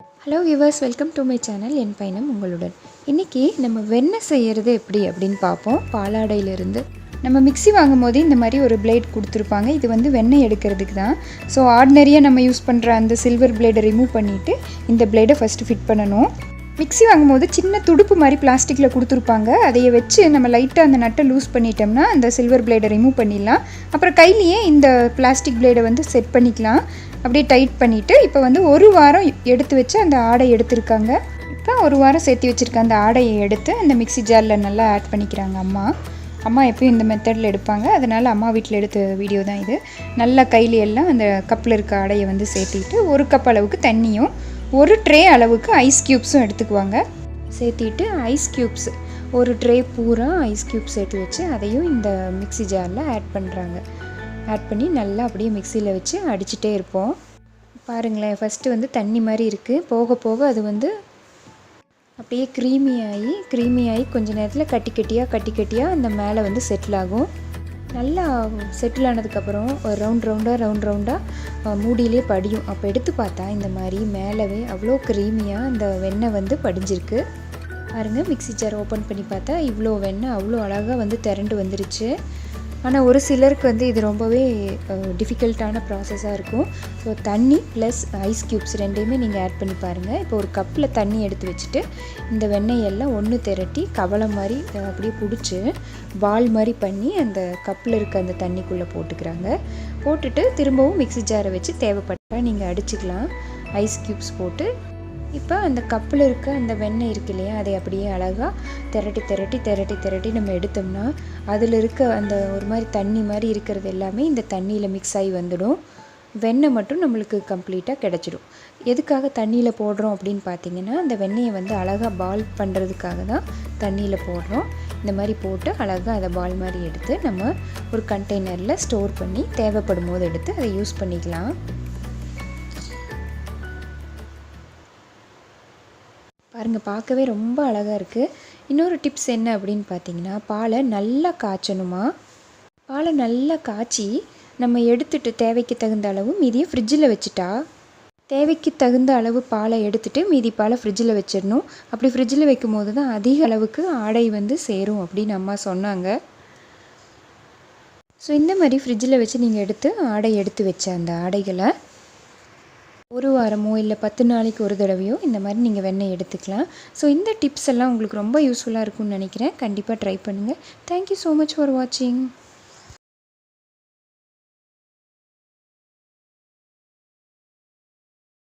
Hello viewers, welcome to my channel. என் பயணம் உங்களுடன். இன்றைக்கி நம்ம வெண்ணெய் செய்கிறது எப்படி அப்படின்னு பார்ப்போம். பாலாடையிலிருந்து நம்ம மிக்ஸி வாங்கும் போது இந்த மாதிரி ஒரு பிளேட் கொடுத்துருப்பாங்க. இது வந்து வெண்ணெய் எடுக்கிறதுக்கு தான். ஸோ ஆர்டினரியாக நம்ம யூஸ் பண்ணுற அந்த சில்வர் பிளேடை ரிமூவ் பண்ணிவிட்டு இந்த பிளேடை ஃபஸ்ட்டு ஃபிட் பண்ணணும். மிக்ஸி வாங்கும்போது சின்ன துடுப்பு மாதிரி பிளாஸ்டிக்கில் கொடுத்துருப்பாங்க. அதையை வச்சு நம்ம லைட்டாக அந்த நட்டை லூஸ் பண்ணிட்டோம்னா அந்த சில்வர் பிளேடை ரிமூவ் பண்ணிடலாம். அப்புறம் கையிலேயே இந்த பிளாஸ்டிக் பிளேடை வந்து செட் பண்ணிக்கலாம். அப்படியே டைட் பண்ணிவிட்டு இப்போ வந்து ஒரு வாரம் எடுத்து வச்சு அந்த ஆடை எடுத்துருக்காங்க. இப்போ ஒரு வாரம் சேர்த்து வச்சுருக்க அந்த ஆடையை எடுத்து அந்த மிக்ஸி ஜாரில் நல்லா ஆட் பண்ணிக்கிறாங்க. அம்மா எப்பயும் இந்த மெத்தடில் எடுப்பாங்க. அதனால் அம்மா வீட்டில் எடுத்த வீடியோ தான் இது. நல்லா கையில் எல்லாம் அந்த கப்பில் இருக்க ஆடையை வந்து சேர்த்திட்டு ஒரு கப் அளவுக்கு தண்ணியும் ஒரு ட்ரே அளவுக்கு ஐஸ் க்யூப்ஸும் எடுத்துக்குவாங்க. சேர்த்திட்டு ஐஸ் க்யூப்ஸ் ஒரு ட்ரே பூரா ஐஸ் க்யூப்ஸ் சேர்த்து வச்சு அதையும் இந்த மிக்ஸி ஜாரில் ஆட் பண்ணுறாங்க. ஆட் பண்ணி நல்லா அப்படியே மிக்சியில் வச்சு அடிச்சுட்டே இருப்போம். பாருங்களேன், ஃபஸ்ட்டு வந்து தண்ணி மாதிரி இருக்குது. போக போக அது வந்து அப்படியே க்ரீமியாகி கொஞ்சம் நேரத்தில் கட்டி கட்டியாக அந்த மேலே வந்து செட்டில் ஆகும். நல்லா செட்டில் ஆனதுக்கப்புறம் ஒரு ரவுண்டாக மூடியிலே படியும். அப்போ எடுத்து பார்த்தா இந்த மாதிரி மேலவே அவ்வளோ க்ரீமியாக அந்த வெண்ணெய் வந்து படிஞ்சிருக்கு. பாருங்கள், மிக்ஸி ஜார் ஓப்பன் பண்ணி பார்த்தா இவ்வளோ வெண்ணெய் அவ்வளோ அழகாக வந்து திரண்டு வந்துருச்சு. ஆனால் ஒரு சிலருக்கு வந்து இது ரொம்பவே டிஃபிகல்ட்டான ப்ராசஸாக இருக்கும். ஸோ தண்ணி ப்ளஸ் ஐஸ் க்யூப்ஸ் ரெண்டையுமே நீங்கள் ஆட் பண்ணி பாருங்கள். இப்போ ஒரு கப்பில் தண்ணி எடுத்து வச்சுட்டு இந்த வெண்ணெயெல்லாம் ஒன்று திரட்டி கவலை மாதிரி அப்படியே பிடிச்சி பால் மாதிரி பண்ணி அந்த கப்பில் இருக்க அந்த தண்ணிக்குள்ளே போட்டுட்டு திரும்பவும் மிக்ஸி ஜாரை வச்சு தேவைப்பட்டால் நீங்கள் அடிச்சுக்கலாம். ஐஸ் க்யூப்ஸ் போட்டு இப்போ அந்த கப்பில் இருக்க அந்த வெண்ணெய் இருக்கு இல்லையா, அதை அப்படியே அழகாக திரட்டி நம்ம எடுத்தோம்னா அதில் இருக்க அந்த ஒரு மாதிரி தண்ணி மாதிரி இருக்கிறது எல்லாமே இந்த தண்ணியில் மிக்ஸ் ஆகி வந்துடும். வெண்ணெய் மட்டும் நம்மளுக்கு கம்ப்ளீட்டாக கிடச்சிடும். எதுக்காக தண்ணியில் போடுறோம் அப்படின்னு பார்த்தீங்கன்னா, அந்த வெண்ணெயை வந்து அழகாக பால் பண்ணுறதுக்காக தான் தண்ணியில் போடுறோம். இந்த மாதிரி போட்டு அழகாக அதை பால் மாதிரி எடுத்து நம்ம ஒரு கண்டெய்னரில் ஸ்டோர் பண்ணி தேவைப்படும் போது எடுத்து அதை யூஸ் பண்ணிக்கலாம். பாருங்கள், பார்க்கவே ரொம்ப அழகாக இருக்குது. இன்னொரு டிப்ஸ் என்ன அப்படின்னு பார்த்தீங்கன்னா, பாலை நல்லா காய்ச்சணுமா. பாலை நல்லா காய்ச்சி நம்ம எடுத்துகிட்டு தேவைக்கு தகுந்த அளவு மீதியை ஃப்ரிட்ஜில் வச்சுட்டா, தேவைக்கு தகுந்த அளவு பாலை எடுத்துகிட்டு மீதி பாலை ஃப்ரிட்ஜில் வச்சிடணும். அப்படி ஃப்ரிட்ஜில் வைக்கும் போது தான் அதிக அளவுக்கு ஆடை வந்து சேரும் அப்படின்னு அம்மா சொன்னாங்க. ஸோ இந்த மாதிரி ஃப்ரிட்ஜில் வச்சு நீங்கள் எடுத்து வச்ச அந்த ஆடைகளை ஒரு வாரமோ இல்லை 10 நாளைக்கு ஒரு தடவையோ இந்த மாதிரி நீங்கள் வெண்ணெய் எடுத்துக்கலாம். ஸோ இந்த டிப்ஸ் எல்லாம் உங்களுக்கு ரொம்ப யூஸ்ஃபுல்லாக இருக்கும்னு நினைக்கிறேன். கண்டிப்பாக ட்ரை பண்ணுங்கள். தேங்க்யூ ஸோ மச் ஃபார் வாட்சிங்.